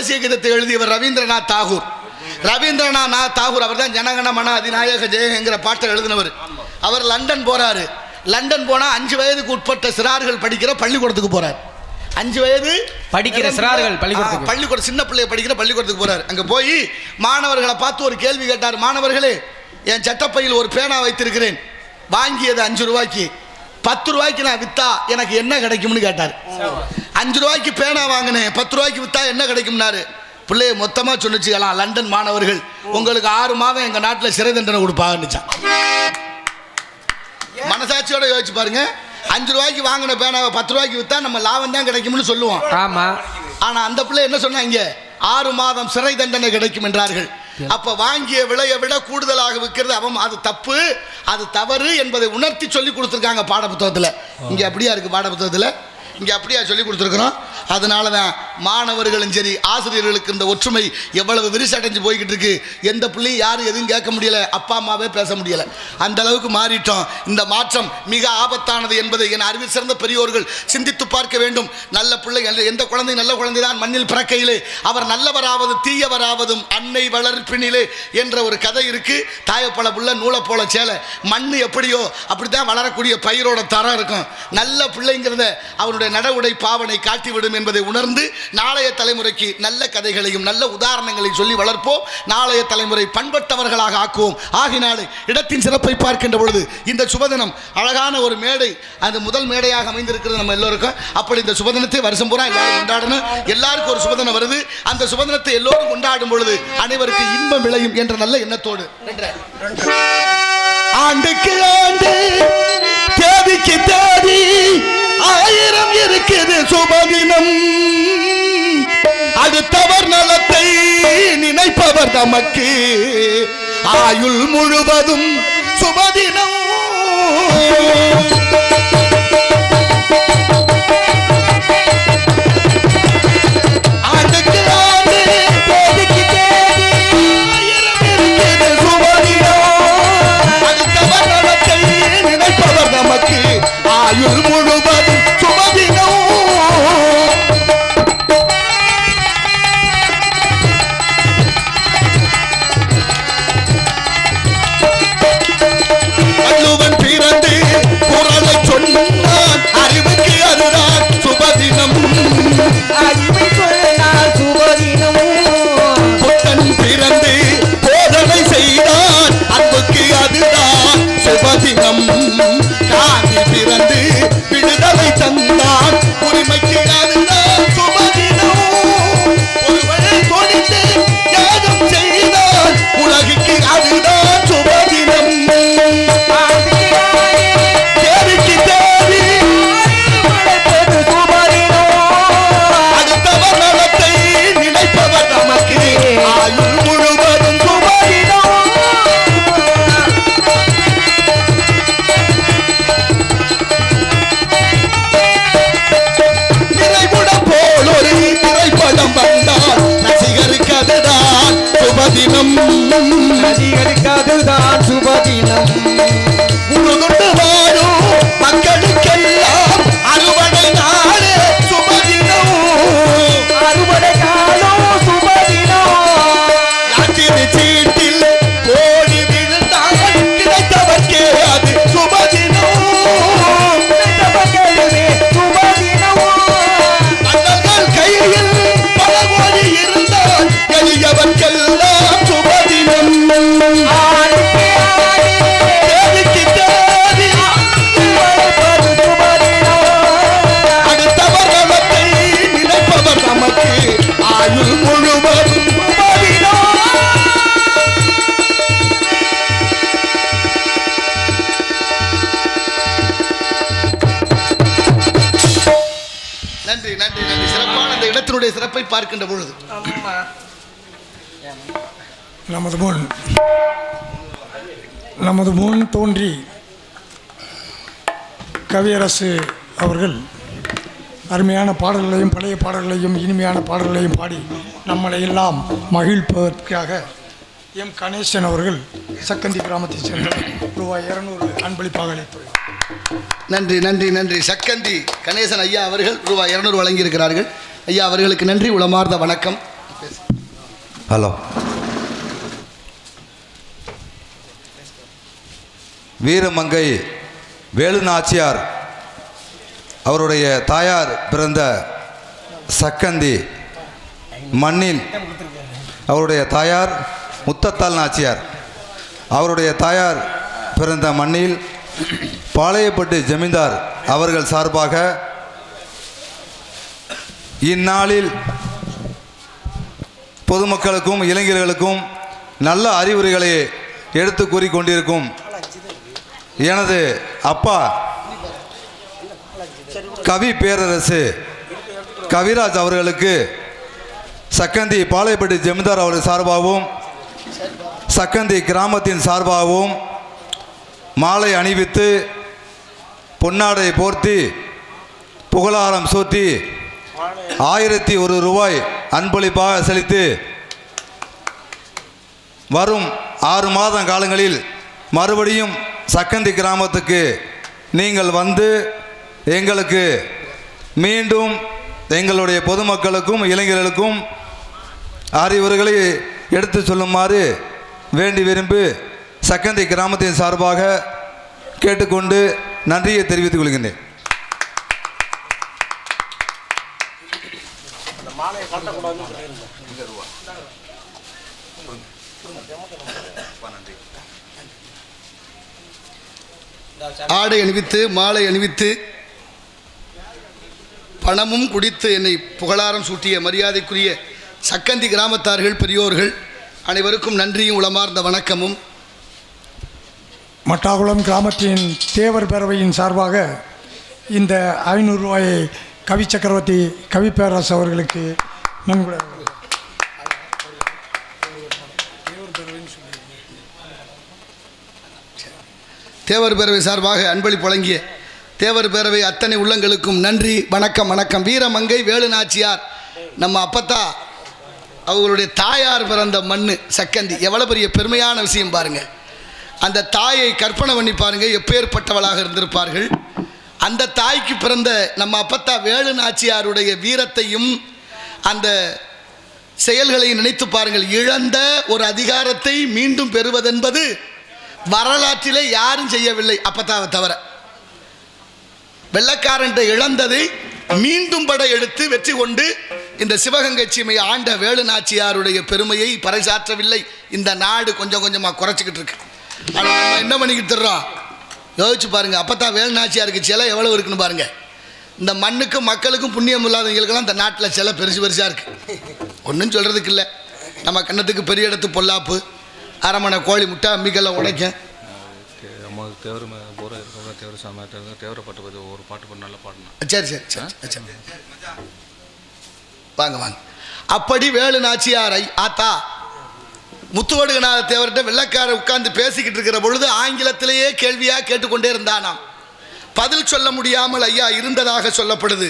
தேசிய கீதத்தை எழுதியவர் ரவீந்திரநாத் தாகூர். ரவீந்திரநாத் தாகூர் அவர் தான் ஜனகணமன அதிநாயக ஜெயங்கிற பாட்டை எழுதினவர். அவர் லண்டன் போறாரு. லண்டன் போனால் 5 வயதுக்கு உட்பட்ட சிறார்கள் படிக்கிற பள்ளிக்கூடத்துக்கு போறார். 5 வயது படிக்கிற சிறார்கள் பள்ளிக்கூடம், சின்ன பிள்ளைய படிக்கிற பள்ளிக்கூடத்துக்கு போறார். அங்கே போய் மாணவர்களை பார்த்து ஒரு கேள்வி கேட்டார். மாணவர்களே, என் சட்டப்பையில் ஒரு பேனா வைத்திருக்கிறேன், வாங்கியது 5 ரூபாய்க்கு, 10 ரூபாய்க்கு நான் வித்தா எனக்கு என்ன கிடைக்கும்னு கேட்டார். 5 ரூபாய்க்கு பேனா வாங்கினேன், 10 ரூபாய்க்கு வித்தா என்ன கிடைக்கும்னாரு. பிள்ளைய மொத்தமாக சொன்னிச்சுக்கலாம், லண்டன் மாணவர்கள் உங்களுக்கு 6 மாதம் எங்கள் நாட்டில் சிறை தண்டனை கொடுப்பாங்கன்னுச்சான். மனசாட்சியோட யோசிச்சு பாருங்க. 5 ரூபாய்க்கு வாங்கின பேனாவை 10 ரூபாய்க்கு வித்தா நம்ம லாபம் தான் கிடைக்கும்னு சொல்லுவோம். ஆமா. ஆனா அந்த பிள்ளை என்ன சொன்னாங்க, 6 மாதம் சிறை தண்டனை கிடைக்கும் என்றார்கள். அப்ப வாங்கிய விலையை விட கூடுதலாக விற்கிறது அது தப்பு, அது தவறு என்பதை உணர்த்தி சொல்லி கொடுத்துருக்காங்க பாட புத்தகத்தில். இங்க அப்படியா இருக்கு பாட புத்தகத்தில், இங்கே அப்படியா சொல்லி கொடுத்துருக்குறோம். அதனால தான் மாணவர்களும் சரி ஆசிரியர்களுக்கு இந்த ஒற்றுமை எவ்வளவு விரிசடைஞ்சு போய்கிட்டு இருக்கு. எந்த பிள்ளையும் யாரும் எதுவும் கேட்க முடியலை, அப்பா அம்மாவே பேச முடியலை, அந்த அளவுக்கு மாறிட்டோம். இந்த மாற்றம் மிக ஆபத்தானது என்பதை என் அறிவில் சிறந்த பெரியோர்கள் சிந்தித்து பார்க்க வேண்டும். நல்ல பிள்ளை, எந்த குழந்தை நல்ல குழந்தை தான் மண்ணில் பிறக்கையிலே அவர் நல்லவராவது தீயவராவதும் அன்னை வளர்ப்பினிலே என்ற ஒரு கதை இருக்கு. தாயப்பழ புள்ள நூலை போல சேலை, மண் எப்படியோ அப்படித்தான் வளரக்கூடிய பயிரோட தரம் இருக்கும். நல்ல பிள்ளைங்கிறத அவருடைய நடவுடை பாவனை காட்டிவிடும் என்பதை உணர்ந்து நாளைய தலைமுறைக்கு நல்ல கதைகளையும் நல்ல உதாரணங்களையும் சொல்லி வளர்ப்போம். நாளைய தலைமுறை பண்பட்டவர்களாக ஆக்குவோம். ஆகினாலே இடத்தின் சிறப்பை பார்க்கின்ற பொழுது இந்த சுபதினம் அழகான ஒரு மேடை, அது முதல் மேடையாக அமைந்திருக்கிறது நம்ம எல்லோருக்கும். அப்படி இந்த சுபதினத்தை வருஷம் பூரா எல்லாரும் கொண்டாடணும். எல்லாருக்கும் ஒரு சுபதினம் வருது. அந்த சுபதினத்தை எல்லோரும் கொண்டாடும் பொழுது அனைவருக்கு இன்பம் விளையும் என்ற நல்ல எண்ணத்தோடு ஆண்டுக்கு ஆண்டு தேதிக்கு தேதி 1000 இருக்குது சுபதினம். அடுத்தவர் நலத்தை நினைப்பவர் தமக்கு ஆயுள் முழுவதும் சுபதினம். ஆண்டுக்கு ஆண்டு தேதிக்கு தேதி 1000 இருக்குது சுபதினம். அடுத்தவர் நலத்தை நினைப்பவர் தமக்கு ஆயுள் முழுவதும் சுபதினம். வள்ளுவன் பிறந்து குறளை சொன்னான், அறிவுக்கு அதுதான் சுபதினம். அறிவை சொன்னால் சுபதினம். புத்தன் பிறந்து போதனை செய்தான், அன்புக்கு அதுதான் சுபதினம். காந்தி பிறந்து விடுதலை தந்தான், உரிமைக்கு அதுதான் சுபதினம். ஒருவனை கொடுத்து யாகம் செய்தான், உலகுக்கு அதுதான் சுபதினம். தேதிக்கு தேதி சுபதினம். அடுத்தவர் நலத்தை நினைப்பவர் நமக்கு ஆயுள் முழுவதும் சுபதினம். நிறைவுடன் போல் ஒரு திரைப்படம் வந்தால் ரசிகருக்கு அதுதான் சுபதினம். ரசிகருக்கு அதுதான் சுபதினம். உருதுண்டு வாழும் மக்களுக்கெல்லாம் அறுவடை நாடு சுபதினம். அறுவடை நாளும் சுபதினம். லாட்டரி சீட்டில் கோடி விழுந்தால் கிடைத்தவர்க்கே அது சுபதினம். சுபதினம். மன்னர்கள் கையில் பல கோடி இருந்தால் எளியவர்க்கெல்லாம் சுபதினம். தேதிக்கு தேதி அடுத்தவர் நலத்தை நினைப்பவர் நமக்கு ஆயுள் முழுவதும் சுபதினம். நன்றி நன்றி நன்றி. சிறப்பான அந்த இடத்தினுடைய சிறப்பை பார்க்கின்ற பொழுது நமது முன் தோன்றி கவியரசு அவர்கள் அருமையான பாடல்களையும் பழைய பாடல்களையும் இனிமையான பாடல்களையும் பாடி நம்மளை எல்லாம் மகிழ்ப்பதற்காக எம் கணேசன் அவர்கள் சக்கந்தி கிராமத்தை சேர்ந்த ₹200 அன்பளிப்பாக அளித்துள்ளார். நன்றி நன்றி நன்றி. சக்கந்தி கணேசன் ஐயா அவர்கள் ₹200 வழங்கியிருக்கிறார்கள். ஐயா அவர்களுக்கு நன்றி, உளமார்ந்த வணக்கம். ஹலோ. வீரமங்கை வேலு நாச்சியார் அவருடைய தாயார் பிறந்த சக்கந்தி மண்ணில் அவருடைய தாயார் முத்தத்தாள் நாச்சியார் அவருடைய தாயார் பிறந்த மண்ணில் பாளையப்பட்டு ஜமீன்தார் அவர்கள் சார்பாக இந்நாளில் பொதுமக்களுக்கும் இளைஞர்களுக்கும் நல்ல அறிவுரைகளை எடுத்து கூறிக்கொண்டிருக்கும் எனது அப்பா கவி பேரரசு கவிராஜ் அவர்களுக்கு சக்கந்தி பாளையப்பட்டு ஜமீன்தார் அவர்கள் சார்பாகவும் சக்கந்தி கிராமத்தின் சார்பாகவும் மாலை அணிவித்து பொன்னாடை போர்த்தி புகழாரம் சூட்டி 1001 ரூபாய் அன்பளிப்பாக செலுத்தி வரும் 6 மாத காலங்களில் மறுபடியும் சக்கந்தி கிராமத்துக்கு நீங்கள் வந்து எங்களுக்கு மீண்டும் எங்களுடைய பொதுமக்களுக்கும் இளைஞர்களுக்கும் அறிவுரைகளை எடுத்து சொல்லுமாறு வேண்டி விரும்பி சக்கந்தி கிராமத்தின் சார்பாக கேட்டுக்கொண்டு நன்றியை தெரிவித்துக் கொள்கின்றேன். ஆடை அணிவித்து மாலை அணிவித்து பணமும் குடித்து என்னை புகழாரம் சூட்டிய மரியாதைக்குரிய சக்கந்தி கிராமத்தார்கள் பெரியோர்கள் அனைவருக்கும் நன்றியும் உளமார்ந்த வணக்கமும். மட்டாகுளம் கிராமத்தின் தேவர் பேரவையின் சார்பாக இந்த 500 ரூபாயை கவி சக்கரவர்த்தி கவி பேரரசு அவர்களுக்கு நன்கொடை. தேவர் பேரவை சார்பாக அன்பளிப்பு வழங்கிய தேவர் பேரவை அத்தனை உள்ளங்களுக்கும் நன்றி வணக்கம் வணக்கம். வீரமங்கை வேலு நாச்சியார் நம்ம அப்பத்தா அவங்களுடைய தாயார் பிறந்த மண்ணு சக்கந்தி. எவ்வளோ பெரிய பெருமையான விஷயம் பாருங்கள். அந்த தாயை கற்பனை பண்ணி பாருங்கள், எப்பேற்பட்டவளாக இருந்திருப்பார்கள். அந்த தாய்க்கு பிறந்த நம்ம அப்பத்தா வேலு நாச்சியாருடைய வீரத்தையும் அந்த செயல்களை நினைத்து பாருங்கள். இழந்த ஒரு அதிகாரத்தை மீண்டும் பெறுவதென்பது வரலாற்றிலே யாரும் செய்யவில்லை அப்பத்தாவை தவிர. வெள்ளக்காரன் இழந்ததை மீண்டும் பட எடுத்து வெற்றி கொண்டு இந்த சிவகங்கை சீமையை ஆண்ட வேலு நாச்சியாருடைய பெருமையை பறைசாற்றவில்லை. இந்த நாடு கொஞ்சம் கொஞ்சமாக குறைச்சிக்கிட்டு இருக்கு. ஆனால் நம்ம என்ன பண்ணிக்கிட்டு தர்றோம் யோசிச்சு பாருங்கள். அப்பத்தா வேலு நாச்சியாருக்கு சிலை எவ்வளோ இருக்குன்னு பாருங்கள். இந்த மண்ணுக்கும் மக்களுக்கும் புண்ணியம் இல்லாதவங்களுக்கெல்லாம் இந்த நாட்டில் சிலை பெருசு பெருசாக இருக்குது. ஒன்றும் சொல்கிறதுக்கு இல்லை. நம்ம கண்ணத்துக்கு பெரிய இடத்து பொல்லாப்பு அரமனை கோழி முட்டை அம்மிக்கெல்லாம் உடைக்கும். ஒரு பாட்டு நல்லா பாடணும். சரி சரி சரி சரி வாங்க வாங்க. அப்படி வேலு நாச்சியாரை ஆத்தா முத்துவடுகநாத தேவர்கிட்ட வெள்ளக்கார உட்கார்ந்து பேசிக்கிட்டு இருக்கிற பொழுது ஆங்கிலத்திலேயே கேள்வியாக கேட்டுக்கொண்டே இருந்தானாம். பதில் சொல்ல முடியாமல் ஐயா இருந்ததாக சொல்லப்படுது.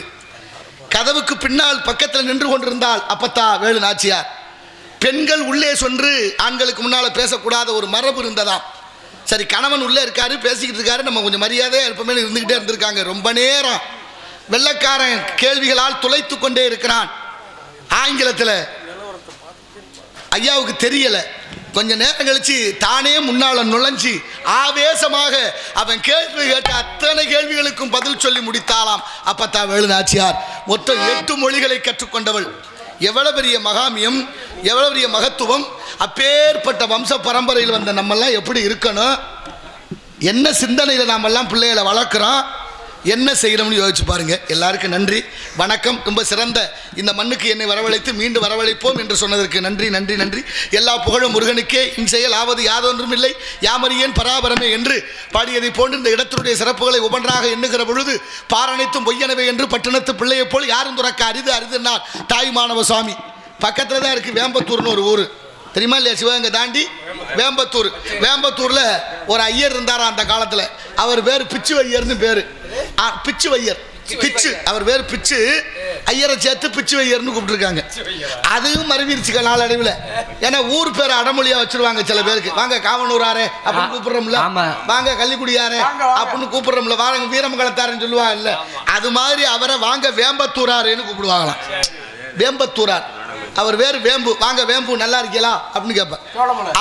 கதவுக்கு பின்னால் பக்கத்தில் நின்று கொண்டிருந்தால் அப்பத்தா வேலு நாச்சியார். பெண்கள் உள்ளே சென்று ஆண்களுக்கு முன்னால் பேசக்கூடாத ஒரு மரபு இருந்ததாம். சரி, கணவன் உள்ளே இருக்காரு, பேசிக்கிட்டு இருக்காரு, நம்ம கொஞ்சம் மரியாதையாக இருப்போமே இருந்துக்கிட்டே இருந்திருக்காங்க. ரொம்ப நேரம் வெள்ளக்காரன் கேள்விகளால் துளைத்து கொண்டே இருக்கிறான். ஆங்கிலத்தில் ஐயாவுக்கு தெரியலை. கொஞ்ச நேரம் கழிச்சு தானே முன்னால நுழைஞ்சி ஆவேசமாக அவன் கேள்வி கேட்ட அத்தனை கேள்விகளுக்கும் பதில் சொல்லி முடித்தாலாம் அப்பத்தா வேலு நாச்சியார். மொத்தம் 8 மொழிகளை கற்றுக்கொண்டவள். எவ்வளவு பெரிய மகாமியம், எவ்வளவு பெரிய மகத்துவம். அப்பேற்பட்ட வம்ச பரம்பரையில் வந்த நம்மெல்லாம் எப்படி இருக்கணும், என்ன சிந்தனையில் நாமெல்லாம் பிள்ளைகளை வளர்க்குறோம், என்ன செய்கிறோம்னு யோசிச்சு பாருங்க. எல்லாருக்கும் நன்றி வணக்கம். ரொம்ப சிறந்த இந்த மண்ணுக்கு என்னை வரவழைத்து மீண்டும் வரவழைப்போம் என்று சொன்னதற்கு நன்றி நன்றி நன்றி. எல்லா புகழும் முருகனுக்கே, இன் செயல் ஆவது யாதொன்றும் இல்லை, யாமறியேன் பராபரமே என்று பாடியதை போன்று இந்த இடத்தினுடைய சிறப்புகளை ஒவ்வொன்றாக எண்ணுகிற பொழுது பாரனைத்தும் பொய்யனவே என்று பட்டணத்து பிள்ளையை போல் யாரும் துறக்க அரிது அரிதுன்னார் தாய் மாணவ சுவாமி. பக்கத்தில் தான் இருக்குது வேம்பத்தூர்னு ஒரு ஊர், தெரியுமா இல்லையா? சிவகங்கை தாண்டி வேம்பத்தூர். வேம்பத்தூரில் ஒரு ஐயர் இருந்தாரா அந்த காலத்தில். அவர் பேர் பிச்சு வையர்னு பேர். பிச்சு வையர், பிச்சு, அவர் பேர் பிச்சு. ஐயரை சேர்த்து பிச்சு வையர்னு கூப்பிட்டுருக்காங்க. அதுவும் மறுவிருச்சுக்க நாளடைவில். ஏன்னா ஊர் பேரை அடமொழியாக வச்சிருவாங்க சில பேருக்கு. வாங்க காவனூராரே அப்படின்னு கூப்பிடுறோம்ல, வாங்க கள்ளிக்குடியாரே அப்படின்னு கூப்பிடுறோம்ல, வாங்க வீரமங்கலத்தாருன்னு சொல்லுவாங்க இல்லை, அது மாதிரி அவரை வாங்க வேம்பத்தூராரேன்னு கூப்பிடுவாங்களாம். வேம்பத்தூரார் அவர் வேறு வேம்பு. வாங்க வேம்பு நல்லா இருக்கீங்களா அப்படின்னு கேட்பேன்.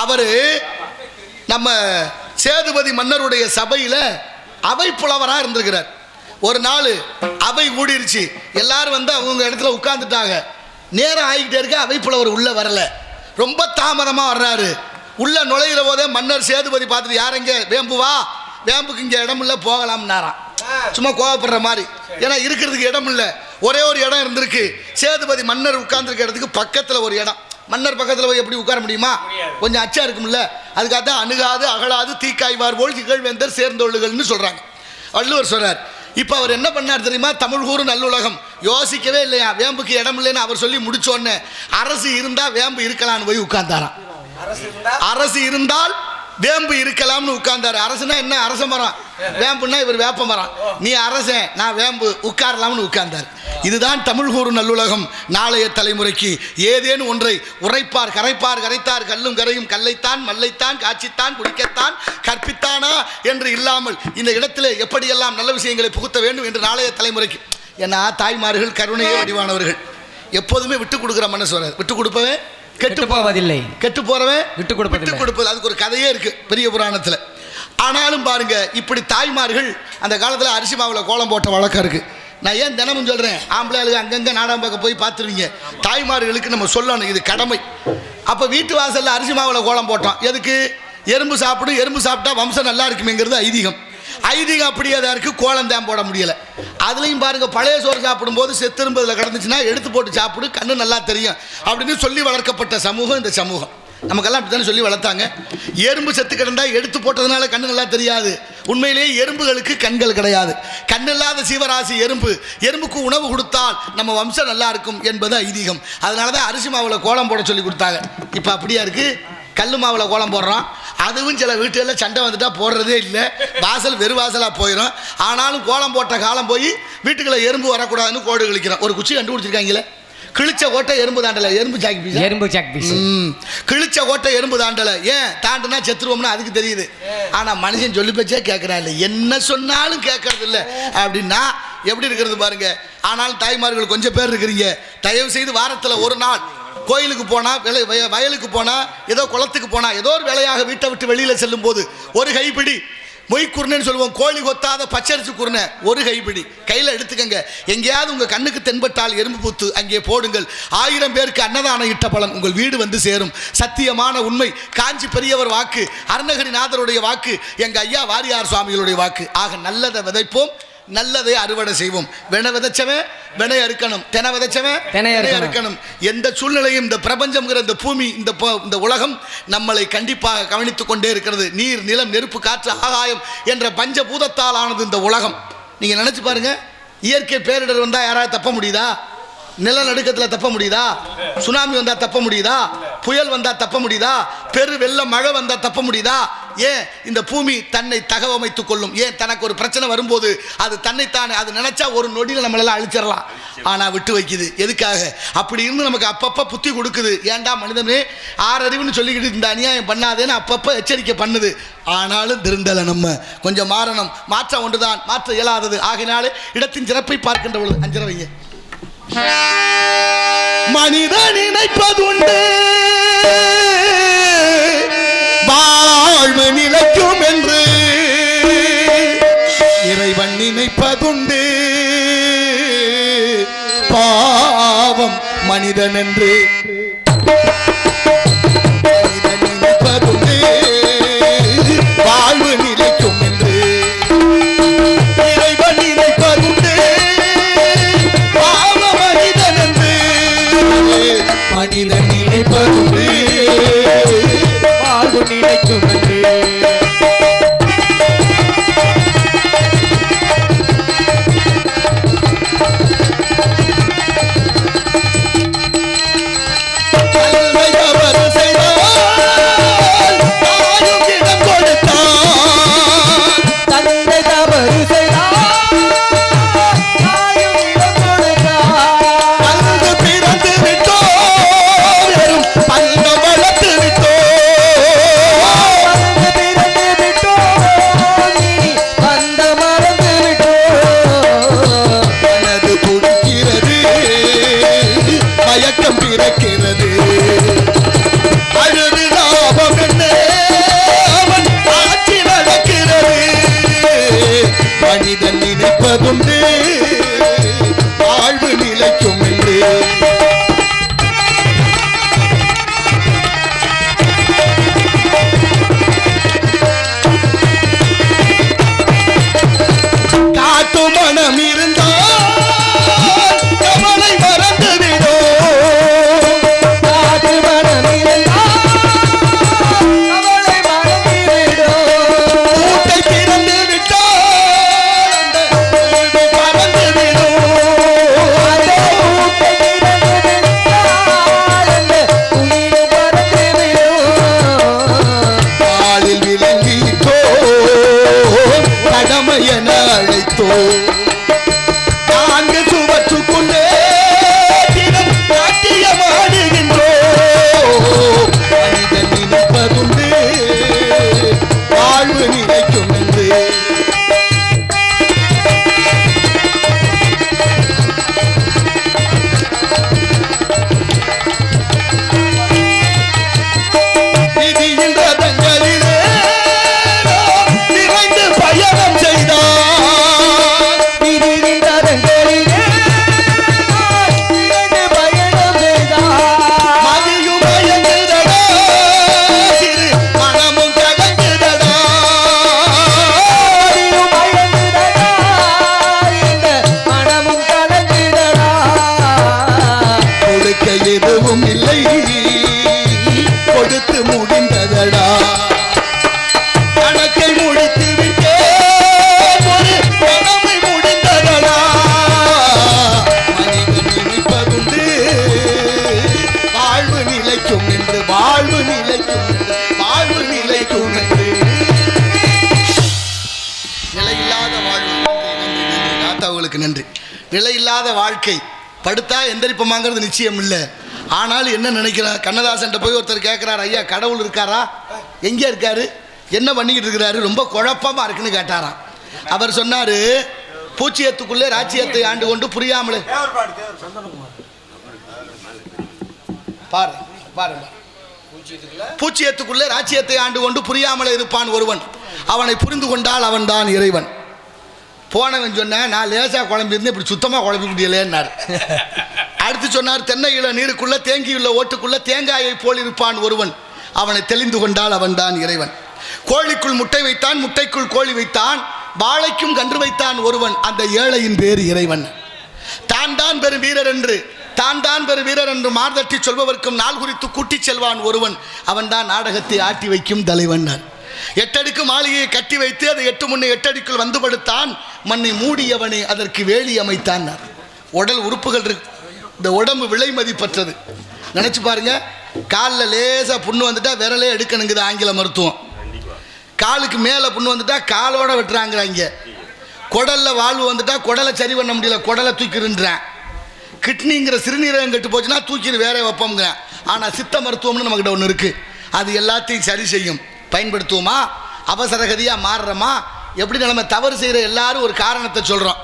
அவரு நம்ம சேதுபதி மன்னருடைய சபையில் அவை புலவராக இருந்திருக்கிறார். ஒரு நாள் அவை கூடிருச்சு, எல்லாரும் வந்து அவங்க இடத்துல உட்கார்ந்துட்டாங்க. நேரம் ஆகிக்கிட்டே இருக்க அவை புலவர் உள்ள வரல, ரொம்ப தாமதமாக வர்றாரு. உள்ள நுழையிற போதே மன்னர் சேதுபதி பார்த்துட்டு யாரெங்க வேம்புவா, வேம்புக்கு இங்கே இடம் இல்லை போகலாம்னாராம். சும்மா கோவப்படுற மாதிரி, ஏன்னா இருக்கிறதுக்கு இடம் இல்லை. ஒரே ஒரு இடம் இருந்திருக்கு. சேதுபதி மன்னர் உட்கார்ந்துருக்க இடத்துக்கு பக்கத்தில் ஒரு இடம். மன்னர் பக்கத்தில் போய் எப்படி உட்கார முடியுமா? கொஞ்சம் அச்சா இருக்கும்ல. அதுக்காக தான் அணுகாது அகலாது தீக்காய்வார் போல் திகழ்வேந்தர் சேர்ந்தொள்ளுகள்னு சொல்கிறாங்க. வள்ளுவர் சொல்கிறார். இப்போ அவர் என்ன பண்ணார் தெரியுமா? தமிழ் கூறு நல்லுலகம் யோசிக்கவே இல்லையா, வேம்புக்கு இடம் இல்லைன்னு அவர் சொல்லி முடிச்சோன்னு அரசு இருந்தால் வேம்பு இருக்கலான்னு போய் உட்கார்ந்தாராம். அரசு இருந்தால் வேம்பு இருக்கலாம்னு உட்கார்ந்தாரு. அரசுனா என்ன? அரச மரம். வேம்புன்னா இவர் வேப்ப மரம். நீ அரசன், நான் வேம்பு, உட்காரலாம்னு உட்கார்ந்தார். இதுதான் தமிழ் கூறு நல்லுலகம். நாளைய தலைமுறைக்கு ஏதேனும் ஒன்றை உரைப்பார் கரைப்பார் கரைத்தார் கல்லும் கரையும் கல்லைத்தான் மல்லைத்தான் காட்சித்தான் குடிக்கத்தான் கற்பித்தானா என்று இல்லாமல் இந்த இடத்திலே எப்படியெல்லாம் நல்ல விஷயங்களை புகுத்த வேண்டும் என்று நாளைய தலைமுறைக்கு. ஏன்னா தாய்மார்கள் கருணையே வடிவானவர்கள். எப்போதுமே விட்டு கொடுக்குற மனசு வராது. விட்டு கொடுப்பவே கெட்டு போவதில்லை, கெட்டு போறவன் விட்டு கொடுப்பது. அதுக்கு ஒரு கதையே இருக்கு பெரிய புராணத்தில். ஆனாலும் பாருங்க, இப்படி தாய்மார்கள் அந்த காலத்தில் அரிசி மாவில் கோலம் போட்ட வழக்கம் இருக்கு. நான் ஏன் தினமும் சொல்றேன், ஆம்பளைகளுக்கு அங்கங்கே நாடாம் பக்கம் போய் பார்த்துருவீங்க. தாய்மார்களுக்கு நம்ம சொல்லணும், இது கடமை. அப்போ வீட்டு வாசலில் அரிசி மாவில் கோலம் போட்டோம். எதுக்கு? எறும்பு சாப்பிடும், எறும்பு சாப்பிட்டா வம்சம் நல்லா இருக்குமேங்கிறது ஐதீகம். ஐதீகம் அப்படியே தான் இருக்குது. கோலம் தான் போட முடியலை. அதுலேயும் பாருங்கள், பழைய சோறு சாப்பிடும்போது செத்திரும்பதில் கிடந்துச்சுன்னா எடுத்து போட்டு சாப்பிடு, கண்ணு நல்லா தெரியும் அப்படின்னு சொல்லி வளர்க்கப்பட்ட சமூகம் இந்த சமூகம். நமக்கெல்லாம் அப்படி தானே சொல்லி வளர்த்தாங்க. எறும்பு செத்து கிடந்தால் எடுத்து போட்டதுனால கண்ணு நல்லா தெரியாது. உண்மையிலேயே எறும்புகளுக்கு கண்கள் கிடையாது. கண்ணில்லாத சீவராசி எறும்பு. எறும்புக்கு உணவு கொடுத்தால் நம்ம வம்சம் நல்லா இருக்கும் என்பது ஐதீகம். அதனால தான் அரிசி மாவில் கோலம் போட சொல்லி கொடுத்தாங்க. இப்போ அப்படியா இருக்குது? கல் மாவில் கோலம் போடுறோம். அதுவும் சில வீட்டுகளில் சண்டை வந்துட்டால் போடுறதே இல்லை. வாசல் வெறு வாசலாக போயிடும். ஆனாலும் கோலம் போட்ட காலம் போய் வீட்டுக்குள்ளே எறும்பு வரக்கூடாதுன்னு கோடு கிழிக்கிறோம். ஒரு குச்சி கண்டுபிடிச்சிருக்காங்களே, கிழிச்ச கோட்டை எறும்பு தாண்டலை, எறும்பு சாக்கி பீஸ், எறும்பு சாக்கி பீஸ். கிழிச்ச கோட்டை எறும்பு தாண்டலை. ஏன் தாண்டுனா செத்துருவோம்னு அதுக்கு தெரியுது. ஆனால் மனுஷன் சொல்லி பேச்சே கேட்குறான் இல்லை, என்ன சொன்னாலும் கேட்கறது இல்லை அப்படின்னா எப்படி இருக்கிறது பாருங்க. ஆனாலும் தாய்மார்கள் கொஞ்சம் பேர் இருக்கிறீங்க, தயவு செய்து வாரத்தில் ஒரு நாள் கோயிலுக்கு போனால், வயலுக்கு போனால், ஏதோ குளத்துக்கு போனால், ஏதோ ஒரு வேலையாக வீட்டை விட்டு வெளியில் செல்லும் போது ஒரு கைப்பிடி மொய்க்குருணைன்னு சொல்லுவோம், கோழி கொத்தாத பச்சரிசி குருணை ஒரு கைப்பிடி கையில் எடுத்துக்கங்க. எங்கேயாவது உங்கள் கண்ணுக்கு தென்பட்டால் எறும்பு பூத்து அங்கே போடுங்கள். 1000 பேருக்கு அன்னதானம் இட்ட பலன் உங்கள் வீடு வந்து சேரும். சத்தியமான உண்மை. காஞ்சி பெரியவர் வாக்கு, அருணகிரிநாதருடைய வாக்கு, எங்கள் ஐயா வாரியார் சுவாமிகளுடைய வாக்கு. ஆக நல்லதை விதைப்போம், நல்லதை அறுவடை செய்வோம். வென விதைச்சவன் வெனை அறுக்கணும், தென விதைச்சவன் தெனை அறுக்கணும். எந்த சூழ்நிலையும் இந்த பிரபஞ்சம்ங்கிற இந்த பூமி, இந்த உலகம் நம்மளை கண்டிப்பாக கவனித்துக் கொண்டே இருக்கிறது. நீர் நிலம் நெருப்பு காற்று ஆகாயம் என்ற பஞ்சபூதத்தால் ஆனது இந்த உலகம். நீங்கள் நினச்சி பாருங்க, இயற்கை பேரிடர் வந்தால் யாராவது தப்ப முடியுதா? நிலநடுக்கத்தில் தப்ப முடியுதா? சுனாமி வந்தால் தப்ப முடியுதா? புயல் வந்தால் தப்ப முடியுதா? பெரு வெள்ள மழை வந்தால் தப்ப முடியுதா? ஏன் இந்த பூமி தன்னை தகவமைத்துக் கொள்ளும். ஏன் தனக்கு ஒரு பிரச்சனை வரும்போது அது தன்னைத்தானே, அது நினைச்சா ஒரு நொடியில் நம்மளெல்லாம் அழிச்சிடலாம். ஆனால் விட்டு வைக்குது. எதுக்காக? அப்படி இருந்து நமக்கு அப்பப்போ புத்தி கொடுக்குது. ஏன்டா மனிதனே ஆறறிவுன்னு சொல்லிக்கிட்டு இந்த அநியாயம் பண்ணாதேன்னு அப்பப்போ எச்சரிக்கை பண்ணுது. ஆனாலும் திருந்தலை. நம்ம கொஞ்சம் மாறணும். மாற்றம் ஒன்றுதான், மாற்ற இயலாதது. ஆகினாலே இடத்தின் சிறப்பை பார்க்கின்ற பொழுது 5 வைங்க. மனிதன் நினைப்பதுண்டு வாழ்வு நிலைக்கும் என்று, இறைவன் நினைப்பதுண்டு பாவம் மனிதன் என்று. மனிதன் நினைப்பதுண்டு வாழ்வு நிலைக்கும் என்று, இறைவன் நினைப்பதுண்டு பாவம் மனிதன் என்று. மனிதன் நினைப்பதுண்டு வாழ்வு நிலைக்கும் என்று. மயக்கம் பிறக்கிறது. கொடுத்து முடிந்ததடா. கணக்கை முடித்து விட்டேன், ஒரு கடமை முடிந்ததடா. மனிதன் நினைப்பதுண்டு வாழ்வு நிலைக்கும் என்று, வாழ்வு நிலைக்கும் என்று, வாழ்வு நிலைக்கும் என்று. நிலையில்லாத வாழ்வு. தாத்தாவுகளுக்கு நன்றி. நிலையில்லாத வாழ்க்கை. படுத்தா எந்திரிப்பமாங்கிறது நிச்சயம் இல்லை. ஆனாலும் என்ன நினைக்கிறார், கண்ணதாசன் போய் ஒருத்தர் கேட்குறாரு, ஐயா கடவுள் இருக்காரா, எங்கே இருக்காரு, என்ன பண்ணிக்கிட்டு இருக்கிறாரு, ரொம்ப குழப்பமா இருக்குன்னு கேட்டாராம். அவர் சொன்னாரு, பூச்சியத்துக்குள்ளே ராச்சியத்தை ஆண்டு கொண்டு புரியாமலே பாருங்க, பூச்சியத்துக்குள்ளே ராச்சியத்தை ஆண்டு கொண்டு புரியாமலே இருப்பான் ஒருவன், அவனை புரிந்து கொண்டால் அவன் தான் இறைவன். போனவன் சொன்னேன், நான் லேசா குழம்பிருந்தேன், இப்படி சுத்தமாக குழம்பி முடியலேன்னாரு. அடுத்து சொன்னார், தென்னையுள்ள நீருக்குள்ள தேங்கியுள்ள ஓட்டுக்குள்ள தேங்காயை போல் இருப்பான் ஒருவன், அவனை தெளிந்து கொண்டால் அவன் தான் இறைவன். கோழிக்குள் முட்டை வைத்தான், முட்டைக்குள் கோழி வைத்தான், வாழைக்கும் கன்று வைத்தான் ஒருவன், அந்த ஏழையின் பேர் இறைவன். தான் தான் பெரு வீரர் என்று, தான் தான் பெரு வீரர் என்று மார்தட்டி சொல்பவர்க்கும் நாள் குறித்து கூட்டிச் செல்வான் ஒருவன், அவன் தான் நாடகத்தை ஆட்டி வைக்கும் தலைவன். 8 அடுக்கு மாளிகையை கட்டி வைத்து அதை 8 முன்னே 8 அடிக்குள் வந்து படுத்தான், மண்ணை மூடியவனே அதற்கு வேலி அமைத்தான். உடல் உறுப்புகள் இருக்கு, இந்த உடம்பு விலை மதிப்பற்றது. நினச்சி பாருங்க, காலில் லேசாக புண்ணு வந்துட்டா விரலே எடுக்கணுங்குது ஆங்கில மருத்துவம். காலுக்கு மேலே புண்ணு வந்துட்டா காலோட வெட்டுறாங்கிறாங்க. குடலில் வாழ்வு வந்துட்டா குடலை சரி பண்ண முடியல, குடலை தூக்கிடுன்றான். கிட்னிங்கிற சிறுநீரகம் கெட்டு போச்சுன்னா தூக்கிடு வேற வைப்போங்கிறேன். ஆனால் சித்த மருத்துவம்னு நம்மக்கிட்ட ஒன்று இருக்குது, அது எல்லாத்தையும் சரி செய்யும். பயன்படுத்துவோமா, அவசரகதியாக மாறுறோமா, எப்படி நிலைமை, தவறு செய்கிற எல்லாரும் ஒரு காரணத்தை சொல்கிறோம்.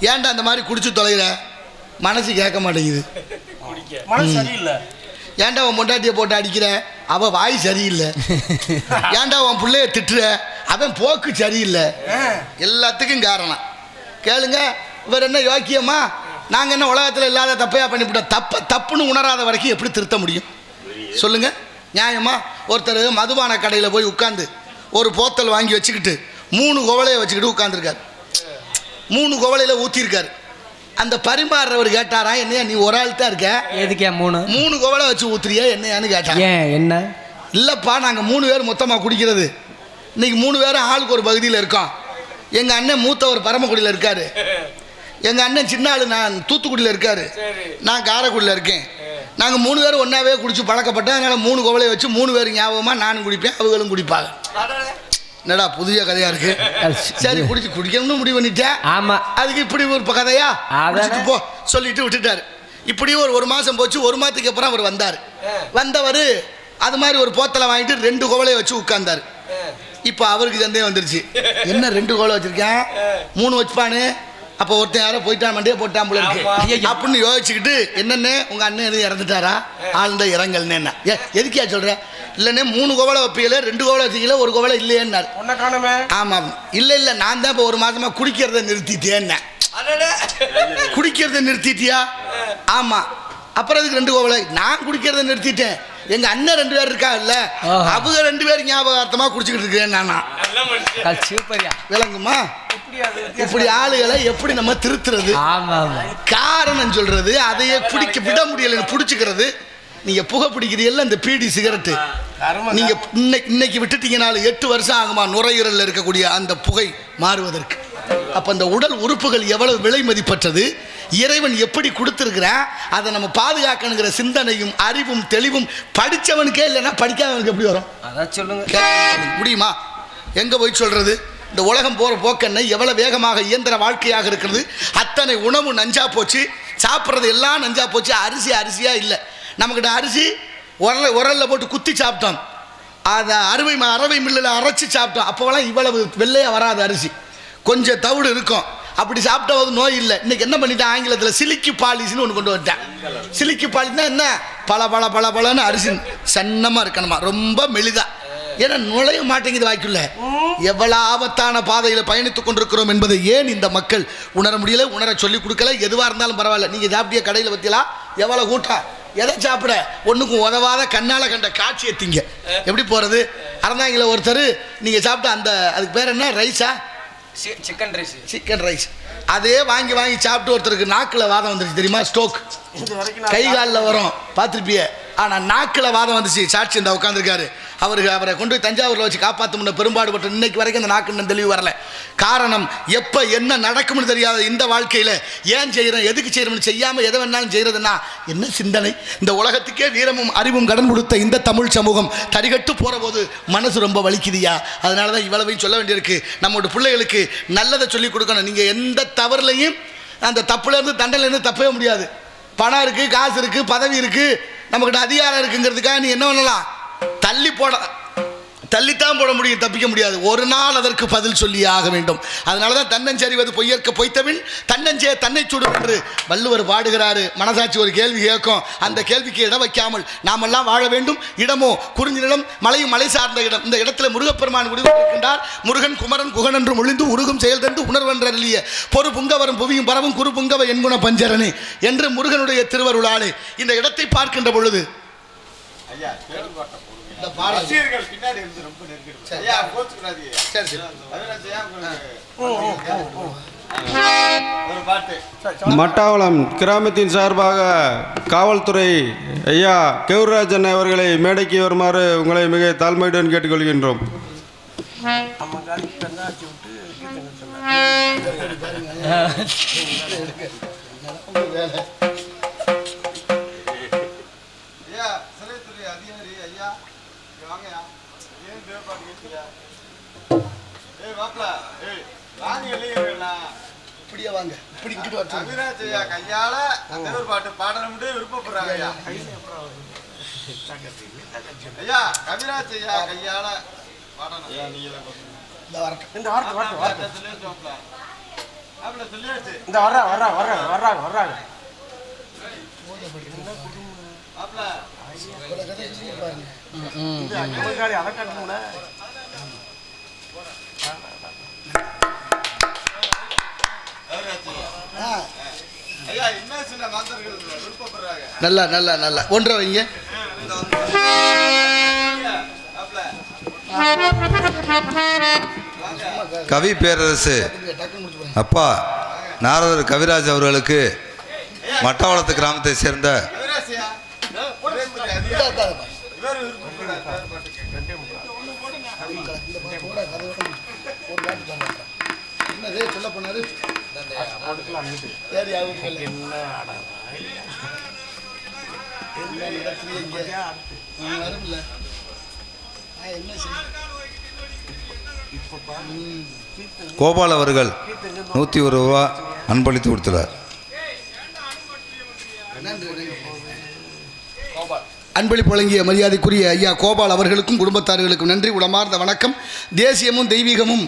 ஏன்டா அந்த மாதிரி குடிச்சு தொலைகிற, மனசு கேட்க மாட்டேங்குது, சரியில்லை. ஏன்டா உன் பொண்டாட்டியை போட்டு அடிக்கிற, அவள் வாய் சரியில்லை. ஏன்டா உன் பிள்ளைய திட்டுற, அவன் போக்கு சரியில்லை. எல்லாத்துக்கும் காரணம் கேளுங்க. இவர் என்ன யோக்கியமா, நாங்கள் என்ன உலகத்தில் இல்லாத தப்பையா பண்ணிவிட்டோம். தப்புன்னு உணராத வரைக்கும் எப்படி திருத்த முடியும் சொல்லுங்க, நியாயமா? ஒருத்தர் மதுபான கடையில் போய் உட்காந்து ஒரு போத்தல் வாங்கி வச்சுக்கிட்டு 3 குவளையை வச்சுக்கிட்டு உட்காந்துருக்காரு. 3 குவளையில் ஊற்றிருக்காரு. அந்த பரிமாறுறவர் கேட்டாரா, என்னையா நீ ஒரு ஆள் தான் இருக்க, எதுக்கே 3 குவளை வச்சு ஊத்துறியா என்னையான்னு கேட்டாங்க. என்ன இல்லைப்பா, நாங்கள் 3 பேர் மொத்தமாக குடிக்கிறது, இன்னைக்கு 3 பேரும் ஆளுக்கு ஒரு பகுதியில் இருக்கோம். எங்கள் அண்ணன் மூத்தவர் பரமக்குடியில் இருக்காரு, எங்கள் அண்ணன் சின்ன ஆள் நான் தூத்துக்குடியில் இருக்காரு, நான் காரைக்குடியில் இருக்கேன். நாங்கள் 3 பேரும் ஒன்றாவே குடிச்சு பழக்கப்பட்டோம். அதனால் 3 குவளையை வச்சு 3 பேர் ஞாபகமாக நானும் குடிப்பேன், அவங்களும் குடிப்பாங்க. என்னடா புதிய கதையா இருக்கு. சரி குடிக்கணும்னு முடிவு பண்ணிட்டேன். ஆமாம், அதுக்கு இப்படி ஒரு கதையா போ சொல்லிட்டு விட்டுட்டாரு. இப்படி ஒரு மாதம் போச்சு. 1 மாதத்துக்கு அப்புறம் அவர் வந்தார். வந்தவர் அது மாதிரி ஒரு போத்தலை வாங்கிட்டு 2 குவளையை வச்சு உட்கார்ந்தார். இப்போ அவருக்கு சந்தேகம் வந்துருச்சு, என்ன 2 குவளை வச்சிருக்கேன், 3 வச்சுப்பானு, அப்போ ஒருத்தன் யாரோ போயிட்டான், மண்டியே போட்டான் போல இருக்கு அப்படின்னு யோசிச்சுக்கிட்டு, என்னென்ன உங்கள் அண்ணன் எதுவும் இறந்துட்டாரா, ஆழ்ந்த இரங்கல்னு. என்ன எதுக்கியா சொல்கிறேன், இல்லைண்ணே 3 குவளை வைப்பீங்கள, 2 குவளை வச்சுக்கல, 1 குவளை இல்லையேன்னாரு. ஆமாம், இல்லை நான் தான் இப்போ 1 மாதமாக குடிக்கிறத நிறுத்திட்டேன். குடிக்கிறத நிறுத்திட்டியா? ஆமாம். அப்புறம் அதுக்கு 2 குவளை, நான் குடிக்கிறத நிறுத்திட்டேன், எங்க அண்ணன் 2 பேர் இருக்கா இல்ல, அவங்க 2 பேர் ஞாபகார்த்தமா குடிச்சுக்கிட்டு இருக்கேன் நானா. விளங்குமா? இப்படி ஆளுகளை எப்படி நம்ம திருத்துறது, காரணம் சொல்றது, அதையே குடிக்க விட முடியல, புடிச்சுக்கிறது. நீங்க புகை பிடிக்கிறீங்கல்ல, இந்த பீடி சிகரெட்டு, நீங்க இன்னைக்கு விட்டுட்டீங்கனாலும் 8 வருஷம் ஆகுமா நுரையீரலில் இருக்கக்கூடிய அந்த புகை மாறுவதற்கு. அப்ப அந்த உடல் உறுப்புகள் எவ்வளவு விலை மதிப்பற்றது, இறைவன் எப்படி கொடுத்துருக்கிறான், அதை நம்ம பாதுகாக்கணுங்கிற சிந்தனையும் அறிவும் தெளிவும் படித்தவனுக்கே இல்லைன்னா படிக்காதவனுக்கு எப்படி வரும்? அதான் சொல்லுங்க, முடியுமா? எங்கே போய் சொல்கிறது? இந்த உலகம் போகிற போக்கென்ன எவ்வளோ வேகமாக இயந்திர வாழ்க்கையாக இருக்கிறது. அத்தனை உணவு நஞ்சா போச்சு, சாப்பிட்றது எல்லாம் நஞ்சா போச்சு. அரிசியாக இல்லை நம்மக்கிட்ட. அரிசி உரலில் போட்டு குத்தி சாப்பிட்டோம், அதை அரவை மில்லில் அரைச்சி சாப்பிட்டோம். அப்போவெல்லாம் இவ்வளவு வெள்ளையாக வராது அரிசி, கொஞ்சம் தவிடு இருக்கும். அப்படி சாப்பிட்டவது நோய் இல்லை. இன்னைக்கு என்ன பண்ணிட்டேன், ஆங்கிலத்தில் சிலிக்கி பாலிசின்னு ஒன்று கொண்டு வந்துட்டேன். சிலிக்கி பாலிஸ்னா என்ன, பல அரிசி சன்னமாக இருக்கணுமா, ரொம்ப மெலிதா. ஏன்னா நுழைய மாட்டேங்குது வாய்க்குள்ள. எவ்வளவு ஆபத்தான பாதையில் பயணித்துக் கொண்டிருக்கிறோம் என்பதை ஏன் இந்த மக்கள் உணர முடியல, உணர சொல்லிக் கொடுக்கல. எதுவாக இருந்தாலும் பரவாயில்ல, நீங்கள் சாப்பிட்டிய கடையில் பற்றிலாம் எவ்வளோ கூட்டம், எதை சாப்பிட ஒன்றுக்கும் உதவாத கண்ணால் கண்ட காட்சியை திங்க எப்படி போகிறது? அறந்தாங்கில ஒருத்தர் நீங்கள் சாப்பிட்ட அந்த அதுக்கு பேர் என்ன, ரைஸா, சிக்கன் ரைஸ், அதே வாங்கி சாப்பிட்டு ஒருத்தருக்கு நாக்கில் வாதம் வந்துருச்சு தெரியுமா, ஸ்டோக், கை காலில் வரும், பார்த்துருப்பிய. ஆனால் நாக்கில் வாதம் வந்துச்சு. சாட்சி இந்த உட்காந்துருக்காரு. அவரை கொண்டு போய் தஞ்சாவூரில் வச்சு காப்பாற்ற முன்ன பெரும்பாடுபட்டு இன்னைக்கு வரைக்கும் அந்த நாக்கு இன்னும் தெளிவு வரல. காரணம், எப்போ என்ன நடக்கும்னு தெரியாத இந்த வாழ்க்கையில் ஏன் செய்கிறோம், எதுக்கு செய்கிறோம்னு செய்யாமல் எதை வேணாலும் செய்கிறதுனா என்ன சிந்தனை? இந்த உலகத்துக்கே வீரமும் அறிவும் கடன் கொடுத்த இந்த தமிழ் சமூகம் தரிகட்டு போகிற போது மனசு ரொம்ப வலிக்குதியா. அதனால தான் இவ்வளவையும் சொல்ல வேண்டியிருக்கு. நம்மளோட பிள்ளைகளுக்கு நல்லதை சொல்லிக் கொடுக்கணும். நீங்கள் எந்த தவறுலையும் அந்த தப்புலேருந்து தண்டனையிலேருந்து தப்பவே முடியாது. பணம் இருக்குது, காசு இருக்குது, பதவி இருக்குது, நம்மக்கிட்ட அதிகாரம் இருக்குங்கிறதுக்காக நீ என்ன பண்ணலாம், தள்ளித்தான் போட முடியும், தப்பிக்க முடியாது. ஒரு நாள் அதற்கு பதில் சொல்லியே ஆக வேண்டும். அதனால தான் தன்னஞ்சறிவது பொய்யற்க பொய்த்தவின் தன்னஞ்சே தன்னை சுடும் என்று வள்ளுவர் பாடுகிறாரு. மனசாட்சி ஒரு கேள்வி கேட்கும், அந்த கேள்விக்கு இடம் வைக்காமல் நாமெல்லாம் வாழ வேண்டும். இடமோ குறிஞ்சி நிலம், மலையும் மலை சார்ந்த இடம். இந்த இடத்துல முருகப்பெருமான் முடிவெடுக்கின்றார். முருகன் குமரன் குகன் என்று மொழிந்து உருகும் செயல் தந்து உணர்வென்றல்லிய பொறு புங்கவரும் புவியும் பரவும் குறு புங்கவ என்குண பஞ்சரணி என்று முருகனுடைய திருவருளாலே இந்த இடத்தை பார்க்கின்ற பொழுது மட்டாவளம் கிராமத்தின் சார்பாக காவல்துறை ஐயா கேவுராஜன் அவர்களை மேடைக்கு வருமாறு உங்களை மிக தாழ்மையுடன் கேட்டுக்கொள்கின்றோம். கையால பாட்டு பாடணும்னு விருப்பப்படுறாங்க ஐயா. கவிராஜ் ஐயா கையால பாடணும். நல்லா நல்லா நல்லா ஒன்றை வைங்க. கவி பேரரசு அப்பா நாரதர் கவிராஜ் அவர்களுக்கு மட்டவளத்து கிராமத்தை சேர்ந்த கோபால் அவர்கள் 101 ரூபா அன்பளித்து கொடுத்துள்ளார். அன்பளிப்பு வழங்கிய மரியாதைக்குரிய ஐயா கோபால் அவர்களுக்கும் குடும்பத்தார்களுக்கும் நன்றி, உளமார்ந்த வணக்கம். தேசியமும் தெய்வீகமும்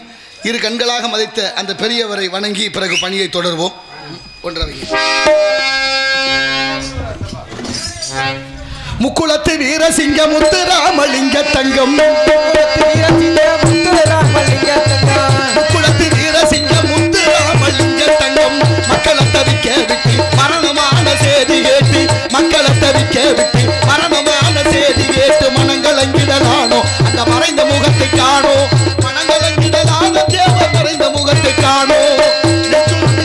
இரு கண்களாக மதித்த அந்த பெரியவரை வணங்கி பிறகு பணியை தொடர்வோம். ஒன்றவை முக்குளத்து வீரசிங்க முத்துராமலிங்க தங்கம், முக்குளத்து வீரசிங்க முத்துராமலிங்க தங்கம், மக்களை தவிக்க விட்டு மரணமான செய்தி கேட்டு, மக்களை தவிக்க விட்டு மரணமான செய்தி கேட்டு மனங்களங்கிடலானோ அந்த மறைந்த முகத்தை காணோ, மனங்களங்கிடலான தேவ மறைந்த முகத்தை காணோ.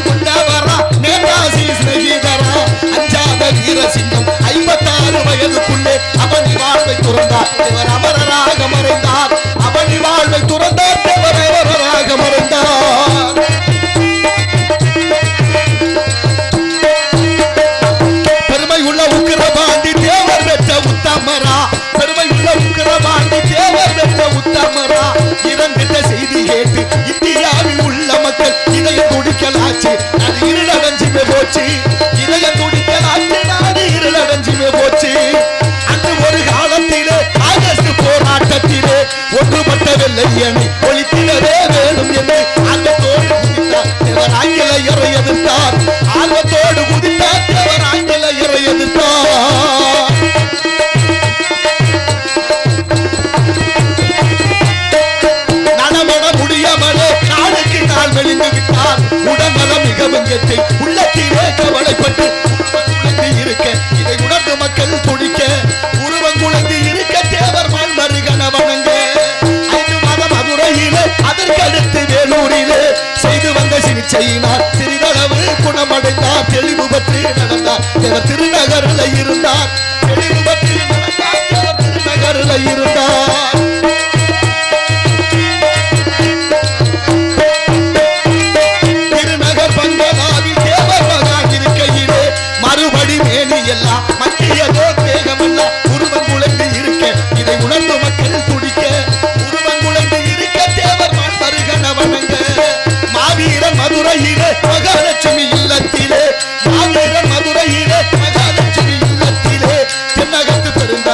கொண்டவரா நேதாசி ஸ்நேகிதரா அஞ்சாத வீரசிங்கம் 56 வயதுக்குள்ளே அவனி வாழ்வை துறந்தார், இவர் அமரராக மறைந்தார். அவனி வாழ்வை துறந்தார், இவர் அமரராக மறைந்தார். பெருமை உள்ள உக்கிரபாண்டி தேவர் பெற்ற உத்தமரா, பெருமை உள்ள உக்கிரபாண்டி தேவர் பெற்ற உத்தமரா. இறந்திட்ட செய்தி கேட்டு இந்தியாவில் உள்ள மக்கள் இதயம் துடிக்கலாச்சு, அது இருளடைஞ்சுமே போச்சு, இதயம் துடிக்கலாச்சு, நாடு இருளடைஞ்சுமே போச்சு. அன்று ஒரு காலத்திலே ஆகஸ்ட் போராட்டத்திலே ஒன்றுபட்ட வெள்ளையனை ஒழித்திடவே வேணும் என்று ஆர்வத்தோடு குதித்தார் தேவர் ஆங்கிலேயரை எதிர்த்தார், ஆர்வத்தோடு குதித்தார் தேவர் ஆங்கிலேயரை எதிர்த்தார். நடமட முடியாமலே நாளுக்கு நாள் மெலிந்து விட்டார், உடல்நலம் மிகவும் கெட்டு உள்ளத்திலே கவலைப்பட்டு உருவங்குழந்தி இருக்க இதை உணர்ந்து மக்கள் துடிக்க, உருவங்குழந்தி இருக்க தேவர் மருகன வணங்க. 5 மாதம் மதுரையிலே அதற்கடுத்து வேலூரிலே செய்து வந்த சிகிச்சையினால் சிறிதளவு குணமடைந்தார், தெளிவு பற்றி நடந்தார், தேவர் திருநகரில் இருந்தார், தெளிவு பற்றி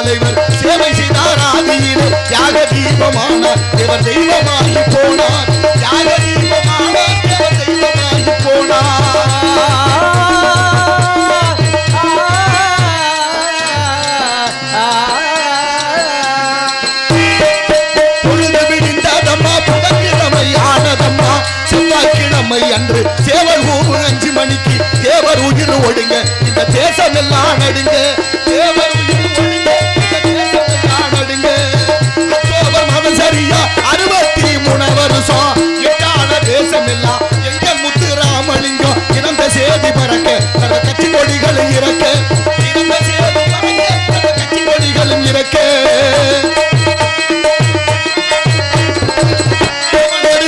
பெருந்தலைவர் சேவை செய்தார் ஆதியிலே தியாக தீபமானார் தேவர் தெய்வமாகி போனார் தியாக தீபமானார் தேவர் தெய்வமாகி போனார் பொழுது விடிந்ததம்மா புதன்கிழமை ஆனதம்மா செவ்வாய்க்கிழமை அன்று சேவல் ஊர் 5 மணிக்கு தேவர் உயிர் ஒடுங்க இந்த தேசம் எல்லாம் நடுங்க தேவர் உயிர் ஒடுங்க இந்த தேசம் எல்லாம் நடுங்க அக்டோபர் மாதம் சரியா 63 வருஷம் எட்டான தேசம் எல்லாம் எங்க முத்துராமலிங்கம் இறந்த சேதி பறக்க தன கட்சி கொடிகளும் இறக்க இறந்த சேதி பறக்க தன கட்சி கொடிகளும் இறக்க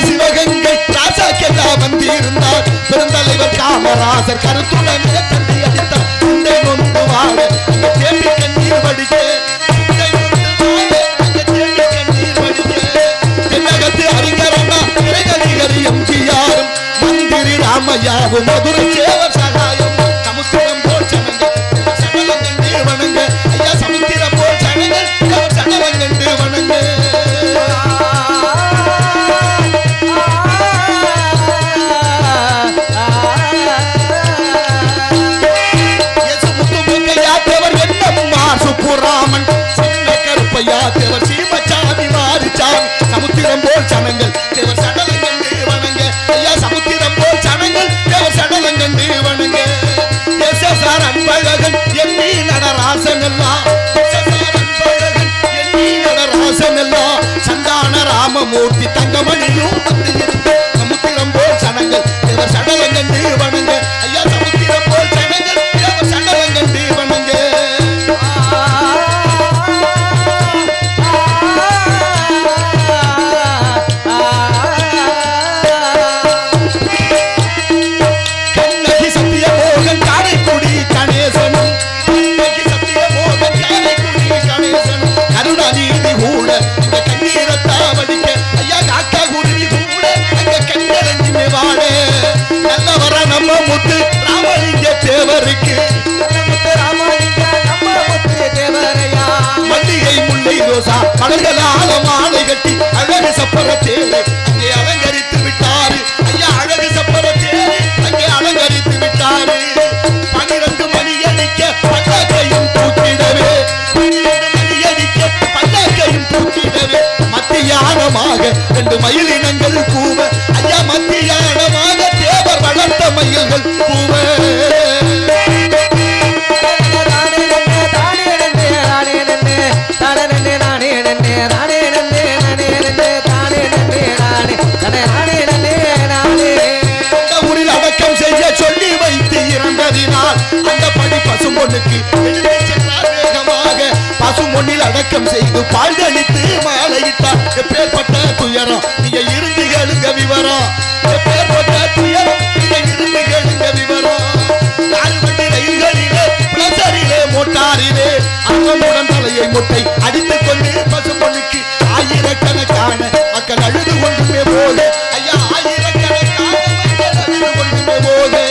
சிவகங்கை ராசாக்கெல்லாம் வந்திருந்தார் பெருந்தலைவர் காமராசர் கருத்துடன் தந்தி அடித்தார் உண்டை நொந்து வாழ அந்த தேம்பி கண்ணீர் வடிக்க உண்டை நொந்து வாழ அந்த தேம்பி கண்ணீர் வடிக்க தென்னகத்து அறிஞரண்ணா இளைஞரிகரி எம்ஜிஆரும் மந்திரி ராமையாவும் மதுரை சேவர் சகாயம் சமுத்திரம் போல் சனங்கள் சடலம் கண்டு வணங்க ஐயா சமுத்திரம் போல் சனங்கள் சடலம் கண்டு வணங்க ராமன் சின்ன கருப்பையா தேவர் சீமச்சாமி மாரிச்சாமி சமுத்திரம் போல் சனங்கள் தேவர் சடலம் கண்டு வணங்க ஐயா சமுத்திரம் போல் சனங்கள் தேவர் சடலம் கண்டு வணங்க எஸ்எஸ்ஆர் அன்பழகன் எண்ணி நடராசன் எல்லாம் எஸ்எஸ்ஆர் அன்பழகன் எண்ணி நடராசன் எல்லாம் சந்தான ராமமூர்த்தி தங்கமணியும் வந்து இருந்து சமுத்திரம் போல் சனங்கள் தேவர் சடலம் கண்டு வணங்க ஐயா சமுத்திரம் போல் சனங்கள் தேவர் சடலம் கண்டு வணங்க முத்து ராமலிங்க தேவருக்கு மல்லிகை முல்லை ரோசா மலர்களால மாலை கட்டி அழகு சப்பர தேரு அங்கே அலங்கரித்து விட்டாரு ஐயா அழகு சப்பர தேரு அங்கே அலங்கரித்து விட்டாரு 12 மணி அடிக்க பல்லக்கையும் தூக்கிடவே 12 மணி அடிக்க பல்லக்கையும் தூக்கிடவே மத்தியானமாக 2 மயிலினங்கள் கூவ ஐயா மத்தியானமாக தேவர் வளர்த்த மயில்கள் கூவ ஊரில் அடக்கம் செய்ய சொல்லி வைத்து இறந்ததினால் அந்த படி பசும்பொண்ணுக்கு எடுத்து சென்றார் வேகமாக பசும்பொன்னில் அடக்கம் செய்து பாழ்தளித்து மாலையிட்டார் எப்பேற்பட்ட துயரம் நீங்க இருந்து கேளுங்க விவரம் எப்பேற்பட்ட துயரம் நீங்க இருந்து கேளுங்க விவரம் 4 வண்டி ரயில்களிலே பிளசரிலே மோட்டாரிலே அங்கமுடன் தலையை முட்டை அடித்துக் கொண்டு பசும்பொண்ணுக்கு ஆயிரக்கணக்கான மக்கள் அழுது கொண்டுமே போது ஐயா ஆயிரக்கணக்கான மக்கள் அழுது கொண்டுமே போது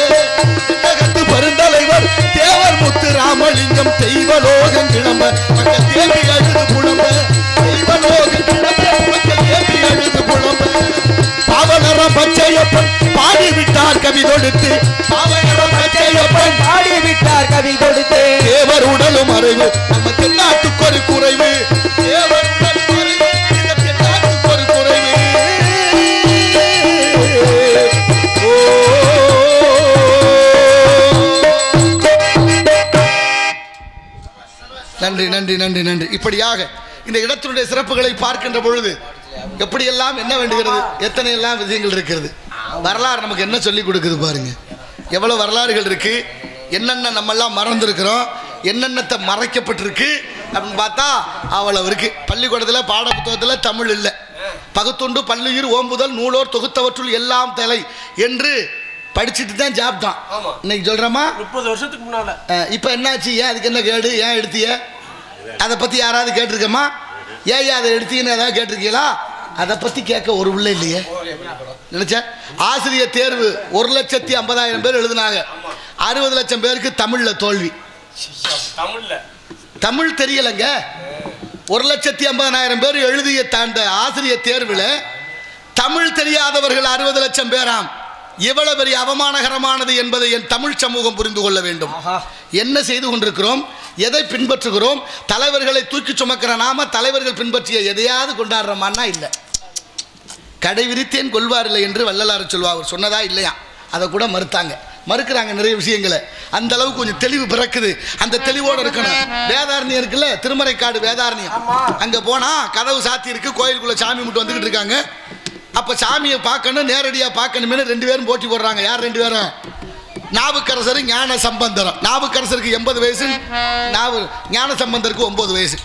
தென்னகத்து பெருந்தலைவர் தேவர் முத்து ராமலிங்கம் தெய்வலோகம் கிளம்ப மக்கள் தேவி அழுது புலம்ப தெய்வலோகம் கிளம்ப மக்கள் தேவி அழுது புலம்ப பாவலரம் பச்சையப்பன் பாடிவிட்டார் கவி தொடுத்து பாவலரம் பச்சையப்பன் பாடிவிட்டார் கவி கொடுத்து தேவர் உடலும் அறிவு நம்ம தென்னாட்டுக்கு ஒரு குறைவு தேவர் உடலும் அறிவு இந்த தென்னாட்டுக்கு ஒரு குறைவு நன்றி நன்றி நன்றி நன்றி இப்படியாக இந்த இடத்தினுடைய சிறப்புகளை பார்க்கின்ற பொழுது எப்படியெல்லாம் என்ன வேண்டுகிறது எத்தனை எல்லாம் விஷயங்கள் இருக்கிறது வரலாறு நமக்கு என்ன சொல்லி கொடுக்குது பாருங்க எவ்வளவு வரலாறுகள் இருக்கு என்னென்ன நம்மெல்லாம் மறந்துருக்கிறோம் என்னென்னத்தை மறைக்கப்பட்டிருக்கு அப்படின்னு பார்த்தா அவ்வளவு இருக்கு பள்ளிக்கூடத்தில் பாட புத்தகத்தில் தமிழ் இல்லை பகுத்துண்டு பல்லுயிர் ஓம்புதல் நூலோர் தொகுத்தவற்றுள் எல்லாம் தலை என்று படிச்சுட்டு தான் ஜாப் தான் இன்னைக்கு சொல்கிறோமா 30 வருஷத்துக்கு முன்னால இப்போ என்னாச்சு ஏன் அதுக்கு என்ன கேடு ஏன் எடுத்திய அதை பற்றி யாராவது கேட்டிருக்கோமா ஏன் அதை எடுத்தீங்கன்னு ஏதாவது கேட்டிருக்கீங்களா அதை பற்றி கேட்க ஒரு உள்ள இல்லையே நினைச்சேன் ஆசிரியர் தேர்வு 1,50,000 பேர் எழுதினாங்க 60 லட்சம் பேருக்கு தமிழில் தோல்வி தமிழ்ல தமிழ் தெரியலைங்க. 1,50,000 பேர் எழுதிய அந்த ஆசிரியர் தேர்வில் தமிழ் தெரியாதவர்கள் 60 லட்சம் பேராம். எவ்வளவு பெரிய அவமானகரமானது என்பதை என் தமிழ் சமூகம் புரிந்து கொள்ள வேண்டும். என்ன செய்து கொண்டிருக்கிறோம், எதை பின்பற்றுகிறோம்? தலைவர்களை தூக்கி சுமக்கிற நாம தலைவர்கள் பின்பற்றிய எதையாவது கொண்டாடுறோமான்னா இல்லை. கடை விரித்தேன் கொள்வாரில்லை என்று வள்ளலார் சொல்வா. அவர் சொன்னதா இல்லையா? அதை கூட மறுக்கிறாங்க நிறைய விஷயங்களை. அந்த அளவுக்கு கொஞ்சம் தெளிவு பிறக்குது. அந்த தெளிவோடு இருக்கணும். வேதாரண்யம் இருக்குல்ல, திருமறைக்காடு வேதாரண்யம், அங்கே போனால் கதவு சாத்தி இருக்கு, கோயிலுக்குள்ளே சாமி மட்டும் வந்துக்கிட்டு இருக்காங்க. அப்போ சாமியை பார்க்கணும், நேரடியாக பார்க்கணுமே 2 பேரும் போட்டி போடுறாங்க. யார் 2 பேரும்? நாவுக்கரசர் ஞான சம்பந்தரும். நாவுக்கரசருக்கு 80 வயசு, ஞான சம்பந்தருக்கு 9 வயசு.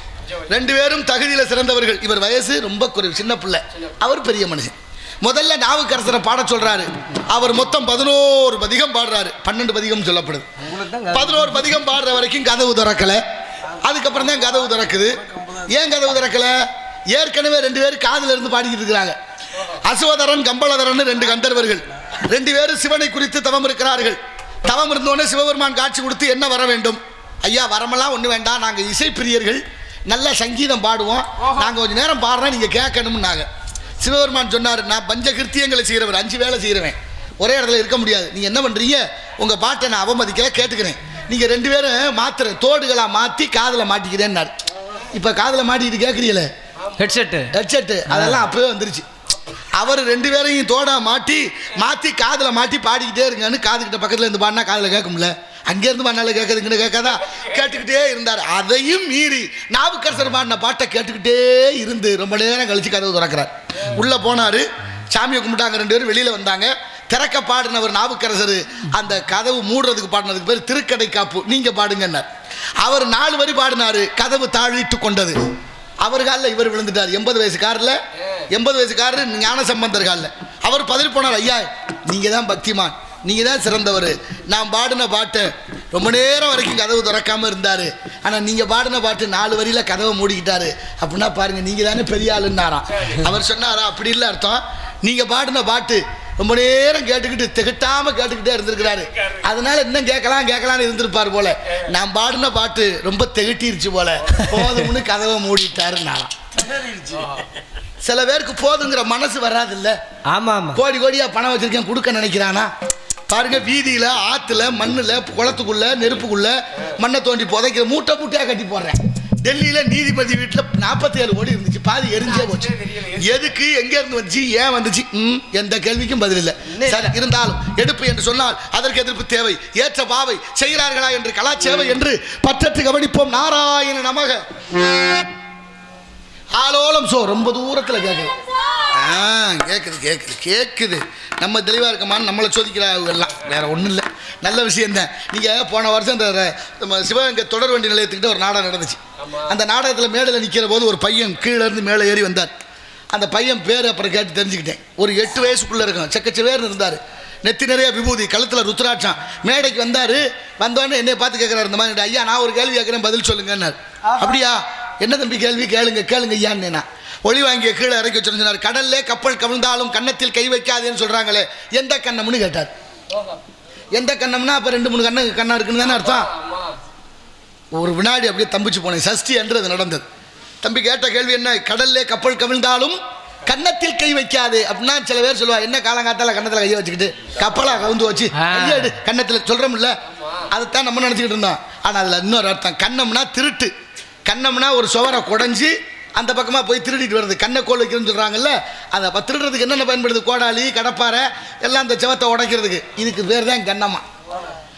2 பேரும் தகுதியில் சிறந்தவர்கள். இவர் வயசு ரொம்ப குறைவு, சின்ன பிள்ளை, அவர் பெரிய மனுஷன். முதல்ல நாவுக்கரசரை பாட சொல்றாரு. அவர் மொத்தம் 11 பதிகம் பாடுறாரு. 12 பதிகம் சொல்லப்படுது. 11 பதிகம் பாடுற வரைக்கும் கதவு திறக்கல. அதுக்கப்புறம் தான் கதவு திறக்குது. ஏன் கதவு திறக்கல? ஏற்கனவே 2 பேர் காதில் இருந்து பாடிக்கிட்டு இருக்கிறாங்க. அசுவதரன் கம்பளதரன் 2 கந்தர்வர்கள். 2 பேரும் சிவனை குறித்து தவம் இருக்கிறார்கள். தவம் இருந்தோடனே சிவபெருமான் காட்சி கொடுத்து என்ன வர வேண்டும்? ஐயா வரமெல்லாம் ஒன்றும் வேண்டாம், நாங்கள் இசைப்பிரியர்கள், நல்ல சங்கீதம் பாடுவோம், நாங்கள் கொஞ்சம் நேரம் பாடுறோம், நீங்கள் கேட்கணும்னாங்க. சிவபெருமான் சொன்னார், நான் பஞ்சகிருத்தியங்களை செய்கிறவர், 5 வேலை செய்கிறவன், ஒரே இடத்துல இருக்க முடியாது. நீங்கள் என்ன பண்ணுறீங்க? உங்கள் பாட்டை நான் அவமதிக்கல, கேட்டுக்கிறேன். நீங்கள் 2 பேரும் மாத்திரை தோடுகளாக மாற்றி காதில் மாட்டிக்கிறேன்னாரு. இப்போ காதில் மாட்டிக்கிட்டு கேட்குறீங்களே ஹெட்செட்டு, அதெல்லாம் அப்போவே வந்துருச்சு. அவர் 2 பேரையும் தோடா மாற்றி காதில் மாட்டி பாடிக்கிட்டே இருங்கன்னு காதுகிட்ட பக்கத்தில் இருந்து பாடினா காதில் கேட்கும்ல, அங்கேருந்து பாடினாலும் கேட்குதுங்கன்னு கேட்காதா, கேட்டுக்கிட்டே இருந்தார். அதையும் மீறி நாவுக்கரசர் பாடின பாட்டை கேட்டுக்கிட்டே இருந்து ரொம்ப நேரம் கழிச்சு கதவு திறக்கிறார். உள்ளே போனார், சாமியை கும்பிட்டாங்க. 2 பேரும் வெளியில் வந்தாங்க. திறக்க பாடினவர் நாவுக்கரசர். அந்த கதவு மூடுறதுக்கு பாடினதுக்கு பேர் திருக்கடை காப்பு, நீங்கள் பாடுங்கன்னார். அவர் 4 வரி பாடினார். கதவு தாழிட்டு கொண்டது. அவர் காலில் இவர் விழுந்துட்டார். 80 வயசுக்காரில் 80 வயசுக்காரர் ஞான சம்பந்தர் காலில். அவர் பதறி போனார். ஐயா, நீங்கள் தான் பக்திமான், நீங்கள் தான் சிறந்தவர். நான் பாடின பாட்டை ரொம்ப நேரம் வரைக்கும் கதவு திறக்காமல் இருந்தார். ஆனால் நீங்கள் பாடின பாட்டு 4 வரியில் கதவை மூடிக்கிட்டாரு. அப்படின்னா பாருங்கள், நீங்கள் தானே பெரிய ஆளுன்னாராம். அவர் சொன்னாரா? அப்படி இல்லை அர்த்தம். நீங்கள் பாடின பாட்டு ரொம்ப நேரம் கேட்டுக்கிட்டு திகட்டாமல் கேட்டுக்கிட்டே இருந்திருக்கிறாரு. அதனால இன்னும் கேட்கலான்னு இருந்திருப்பார் போல. நான் பாடின பாட்டு ரொம்ப திகட்டிருச்சு போல, போதும்னு கதவை மூடிட்டாருன்னாராம். சில பேருக்கு போதுங்கிற மனசு வராது இல்ல. கோடி கோடியா பணம் வச்சிருக்கேன் கொடுக்க நினைக்கிறானா பாருங்க. வீதியில, ஆத்துல, மண்ணுல, குளத்துக்குள்ள, நெருப்புக்குள்ள மண்ணை தோண்டி புதைக்கிற மூட்டையா கட்டி போடுறேன். டெல்லியில நீதிபதி வீட்டில் 47 கோடி இருந்துச்சு, பாதி எரிஞ்சே போச்சு. எதுக்கு, எங்க இருந்து வந்துச்சு, ஏன் வந்துச்சு? எந்த கேள்விக்கும் பதில் இல்லை. சரி, இருந்தாலும் எடுப்பு என்று சொன்னால் அதற்கு எதிர்ப்பு தேவை. ஏற்ற பாவை செய்கிறார்களா என்று கலாச்சேவை என்று பற்றற்று கவனிப்போம். நாராயண நமக. ஆலோலம் சோ ரொம்ப தூரத்தில் கேட்குது. நம்ம தெளிவாக இருக்கமான்னு நம்மளை சோதிக்கிறாங்க எல்லாம், வேற ஒன்றும் இல்லை. நல்ல விஷயம்தான். நீங்கள் போன வருஷம் இந்த சிவகங்கை தொடர் வண்டி நிலையத்துக்கிட்ட ஒரு நாடகம் நடந்துச்சு. அந்த நாடகத்தில் மேடையில் நிற்கிற போது ஒரு பையன் கீழே இருந்து மேலே ஏறி வந்தார். அந்த பையன் பேர் அப்புறம் கேட்டு தெரிஞ்சுக்கிட்டேன். ஒரு 8 வயசுக்குள்ளே இருக்கும், செக்கச்சவேர்னு இருந்தார். நெத்தி நிறைய விபூதி, கழுத்தில் ருத்ராட்சம். மேடைக்கு வந்தோடனே என்னை பார்த்து கேட்குறாரு, இந்த மாதிரி, ஐயா நான் ஒரு கேள்வி கேட்குறேன், பதில் சொல்லுங்கன்னார். அப்படியா, என்ன தம்பி கேள்வி? கேளுங்க ஐயான்னு. ஒளி வாங்கிய கீழே இறக்கி வச்சிருந்தார். கடல்லே கப்பல் கவிழ்ந்தாலும் கன்னத்தில் கை வைக்காதேன்னு சொல்கிறாங்களே, எந்த கண்ணம்னு கேட்டார். எந்த கண்ணம்னா அப்போ 2-3 கண்ணா இருக்குன்னு தானே அர்த்தம். ஒரு வினாடி அப்படியே தம்பிச்சு போனேன். சஷ்டி என்று அது நடந்தது. தம்பி கேட்ட கேள்வி என்ன? கடல்லே கப்பல் கவிழ்ந்தாலும் கன்னத்தில் கை வைக்காது அப்படின்னா சில பேர் சொல்லுவா, என்ன காலங்காத்தால கன்னத்தில் கையை வச்சுக்கிட்டு கப்பலாக கவுந்து வச்சு கையெடு கன்னத்தில் சொல்கிறோம்ல, அதைத்தான் நம்ம நினச்சிக்கிட்டு இருந்தோம். ஆனால் அதில் இன்னொரு அர்த்தம். கண்ணம்னா திருட்டு. கண்ணம்னா ஒரு சுவரை குடஞ்சி அந்த பக்கமாக போய் திருடிட்டு வருது. கண்ணை கோல் வைக்கிறதுன்னு சொல்கிறாங்கல்ல, அதை திருடுறதுக்கு என்னென்ன பயன்படுது? கோடாலி, கடப்பாறை எல்லாம் அந்த செவத்தை உடைக்கிறதுக்கு. இதுக்கு பேர் தான் கண்ணம்மா.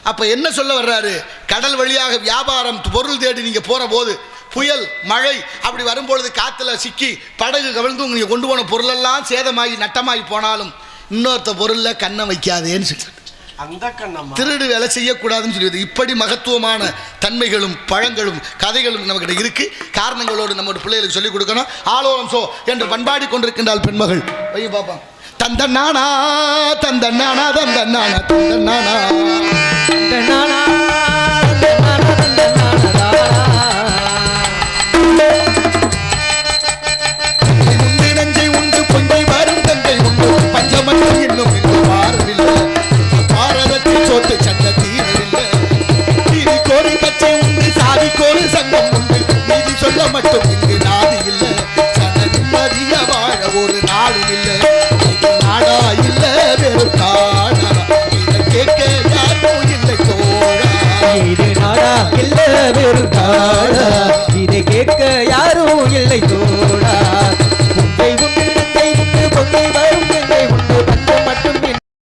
அப்போ என்ன சொல்ல வர்றாரு? கடல் வழியாக வியாபாரம் பொருள் தேடி நீங்கள் போகிற போது புயல் மழை அப்படி வரும்பொழுது காற்றுல சிக்கி படகு கவிழ்ந்து நீங்கள் கொண்டு போன பொருளெல்லாம் சேதமாகி நட்டமாகி போனாலும் இன்னொருத்த பொருளில் கண்ணை வைக்காதேன்னு சொல்லிட்டு திருடு வேலை செய்யக்கூடாதுன்னு சொல்லிடுது. இப்படி மகத்துவமான தன்மைகளும் பழங்களும் கதைகளும் நம்மகிட்ட இருக்கு. காரணங்களோடு நம்மளோட பிள்ளைகளுக்கு சொல்லிக் கொடுக்கணும். ஆலோலம் சோ என்று பண்பாடி கொண்டிருக்கின்றால் பெண்மகள் போய் பார்ப்பான். தந்தன்னானா தந்தன்னானா தந்தன்னானா தந்தன்னானா தந்தன்னானா நெஞ்சை உண்டு பொங்கை வரும் தங்கை உண்டு பஞ்சமன்றம் இன்னும் வாரவில்லை. சோத்து சட்ட தீரவில்லை. கோரி கச்சை உண்டு சாதி கோரி சங்கம் உண்டு வெறும் காடா இதை கேட்க யாரும் இல்லை தோழா